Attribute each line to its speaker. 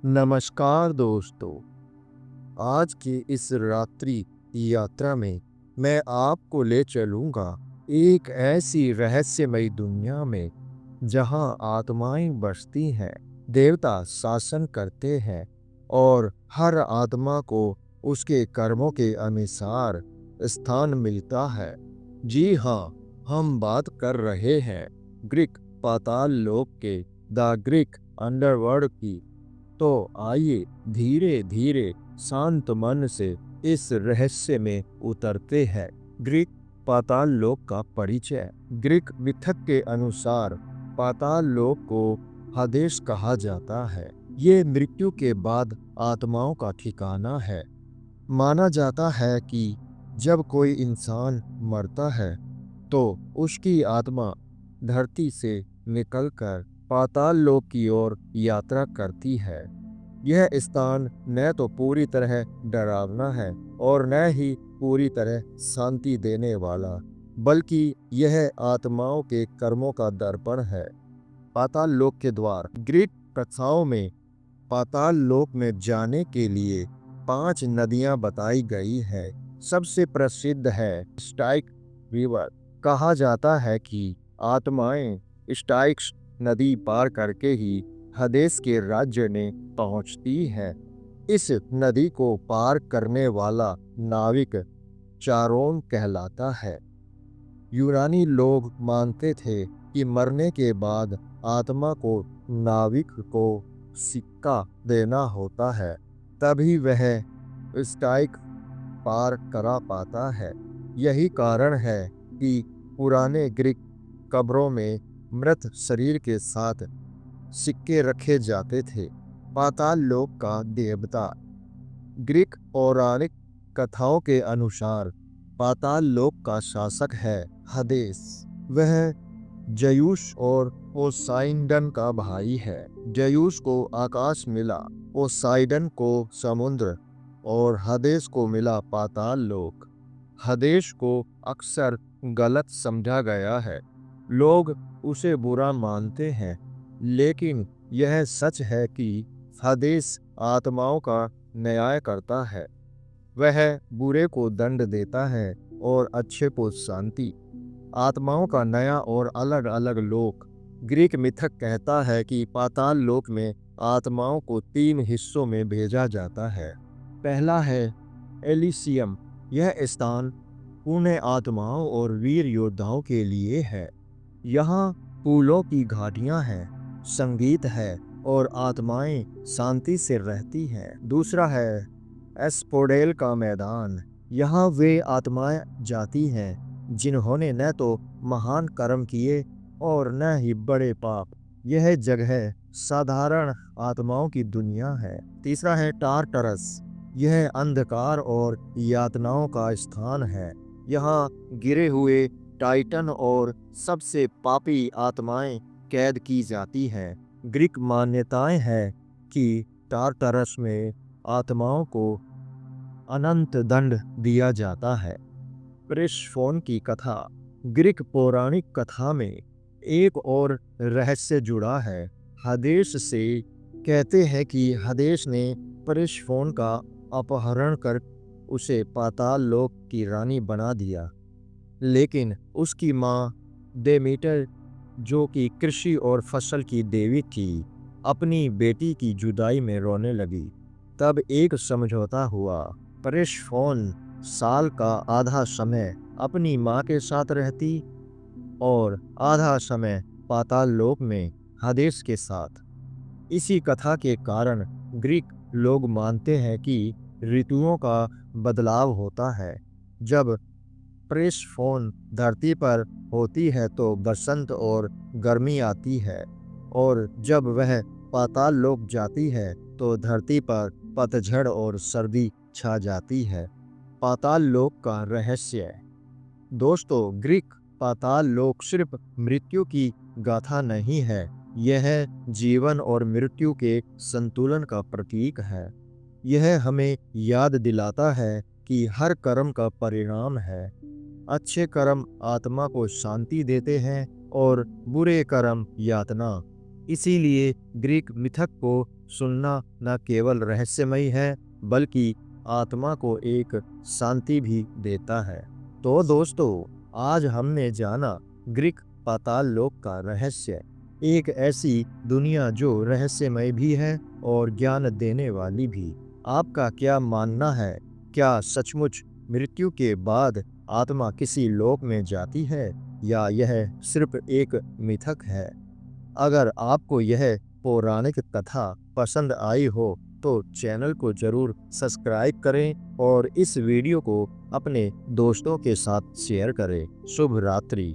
Speaker 1: नमस्कार दोस्तों। आज की इस रात्रि यात्रा में मैं आपको ले चलूंगा एक ऐसी रहस्यमयी दुनिया में जहां आत्माएं बसती हैं, देवता शासन करते हैं और हर आत्मा को उसके कर्मों के अनुसार स्थान मिलता है। जी हाँ, हम बात कर रहे हैं ग्रीक पाताल लोक के, द ग्रीक अंडरवर्ल्ड की। तो आइए धीरे धीरे शांत मन से इस रहस्य में उतरते हैं। ग्रीक पाताल लोक का परिचय। ग्रीक मिथक के अनुसार पाताल लोक को हदेश कहा जाता है। ये मृत्यु के बाद आत्माओं का ठिकाना है। माना जाता है कि जब कोई इंसान मरता है तो उसकी आत्मा धरती से निकलकर पाताल लोक की ओर यात्रा करती है। यह स्थान न तो पूरी तरह डरावना है और न ही पूरी तरह शांति देने वाला, बल्कि यह आत्माओं के कर्मों का दर्पण है। पाताल लोक के द्वार। ग्रीक कथाओं में पाताल लोक में जाने के लिए 5 नदियां बताई गई है। सबसे प्रसिद्ध है स्टाइक रिवर। कहा जाता है कि आत्माएं स्टाइक्स नदी पार करके ही हदेस के राज्य में पहुंचती है। इस नदी को पार करने वाला नाविक चारोन कहलाता है। यूनानी लोग मानते थे कि मरने के बाद आत्मा को नाविक को सिक्का देना होता है, तभी वह स्टाइक पार करा पाता है। यही कारण है कि पुराने ग्रीक कब्रों में मृत शरीर के साथ सिक्के रखे जाते थे। पाताल लोक का देवता। ग्रीक पौराणिक कथाओं के अनुसार पाताल लोक का शासक है हदेस। वह जयूस और पोसाइडन का भाई है। जयूस को आकाश मिला, पोसाइडन को समुद्र और हदेस को मिला पाताल लोक। हदेस को अक्सर गलत समझा गया है। लोग उसे बुरा मानते हैं, लेकिन यह सच है कि हदेस आत्माओं का न्याय करता है। वह बुरे को दंड देता है और अच्छे को शांति। आत्माओं का नया और अलग अलग लोक। ग्रीक मिथक कहता है कि पाताल लोक में आत्माओं को 3 हिस्सों में भेजा जाता है। पहला है एलिसियम। यह स्थान पुण्य आत्माओं और वीर योद्धाओं के लिए है। यहाँ फूलों की घाटियाँ हैं, संगीत है और आत्माएं शांति से रहती हैं। दूसरा है एस्पोडेल का मैदान। यहाँ वे आत्माएं जाती हैं जिन्होंने न तो महान कर्म किए और न ही बड़े पाप। यह जगह साधारण आत्माओं की दुनिया है। तीसरा है टारटरस। यह अंधकार और यातनाओं का स्थान है। यहाँ गिरे हुए टाइटन और सबसे पापी आत्माएं कैद की जाती हैं। ग्रीक मान्यताएं हैं कि टारटरस में आत्माओं को अनंत दंड दिया जाता है। पेरिफोन की कथा। ग्रीक पौराणिक कथा में एक और रहस्य जुड़ा है हदेस से। कहते हैं कि हदेस ने पेरिफोन का अपहरण कर उसे पाताल लोक की रानी बना दिया, लेकिन उसकी माँ डेमीटर, जो कि कृषि और फसल की देवी थी, अपनी बेटी की जुदाई में रोने लगी। तब एक समझौता हुआ। पेरिफोन साल का आधा समय अपनी माँ के साथ रहती और आधा समय पाताल लोक में हदेस के साथ। इसी कथा के कारण ग्रीक लोग मानते हैं कि ऋतुओं का बदलाव होता है। जब पेरिफोन धरती पर होती है तो बसंत और गर्मी आती है, और जब वह पाताल लोक जाती है तो धरती पर पतझड़ और सर्दी छा जाती है। पाताल लोक का रहस्य। दोस्तों, ग्रीक पाताल लोक सिर्फ मृत्यु की गाथा नहीं है, यह जीवन और मृत्यु के संतुलन का प्रतीक है। यह हमें याद दिलाता है कि हर कर्म का परिणाम है। अच्छे कर्म आत्मा को शांति देते हैं और बुरे कर्म यातना। इसीलिए ग्रीक मिथक को सुनना न केवल रहस्यमयी है बल्कि आत्मा को एक शांति भी देता है। तो दोस्तों, आज हमने जाना ग्रीक पाताल लोक का रहस्य, एक ऐसी दुनिया जो रहस्यमय भी है और ज्ञान देने वाली भी। आपका क्या मानना है? क्या सचमुच मृत्यु के बाद आत्मा किसी लोक में जाती है या यह सिर्फ एक मिथक है? अगर आपको यह पौराणिक कथा पसंद आई हो तो चैनल को जरूर सब्सक्राइब करें और इस वीडियो को अपने दोस्तों के साथ शेयर करें। शुभ रात्रि।